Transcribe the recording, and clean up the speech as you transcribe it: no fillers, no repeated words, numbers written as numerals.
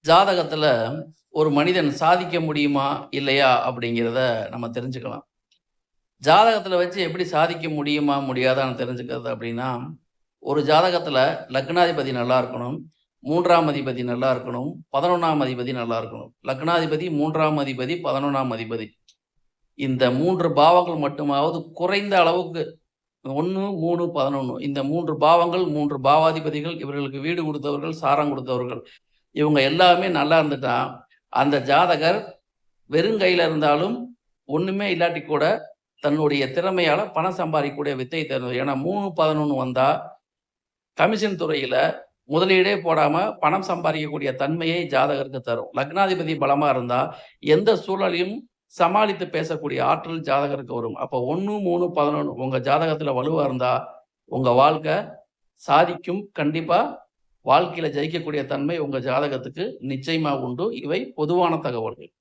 ஜாதகத்துல ஒரு மனிதன் சாதிக்க முடியுமா? இல்லையா? அப்படிங்கிறத நம்ம தெரிஞ்சுக்கலாம். ஜாதகத்துல வச்சு எப்படி சாதிக்க முடியுமா? முடியாதான்னு தெரிஞ்சுக்கிறது அப்படின்னா, ஒரு ஜாதகத்துல லக்னாதிபதி நல்லா இருக்கணும். 3ஆம் அதிபதி நல்லா இருக்கணும். 11ஆம் அதிபதி நல்லா இருக்கணும். லக்னாதிபதி, 3ஆம் அதிபதி, 11ஆம் அதிபதி. இந்த 3 பாவங்கள் மட்டுமாவது குறைந்த அளவுக்கு 1, 3, 11 இந்த 3 பாவங்கள், 3 பாவாதிபதிகள் இவர்களுக்கு வீடு குடுத்தவர்கள், சாரம் குடுத்தவர்கள். இவங்க எல்லாமே நல்லா இருந்துட்டா, அந்த ஜாதகர் வெறும் கையில இருந்தாலும், ஒண்ணுமே இல்லாட்டி கூட, தன்னுடைய திறமையால பணம் சம்பாதிக்கக்கூடிய வித்தை தரும். ஏன்னா 3, 11 வந்தா, கமிஷன் துறையில முதலீடே போடாம பணம் சம்பாதிக்கக்கூடிய தன்மையை ஜாதகருக்கு தரும். லக்னாதிபதி பலமா இருந்தா, எந்த சூழலையும் சமாளித்து பேசக்கூடிய ஆற்றல் ஜாதகருக்கு வரும். அப்ப 1, 3, 11 உங்க ஜாதகத்துல வலுவா இருந்தா, உங்க வாழ்க்கை சாதிக்கும். கண்டிப்பா வாழ்க்கையில ஜெயிக்கக்கூடிய தன்மை உங்க ஜாதகத்துக்கு நிச்சயமா உண்டு. இவை பொதுவான தகவல்கள்.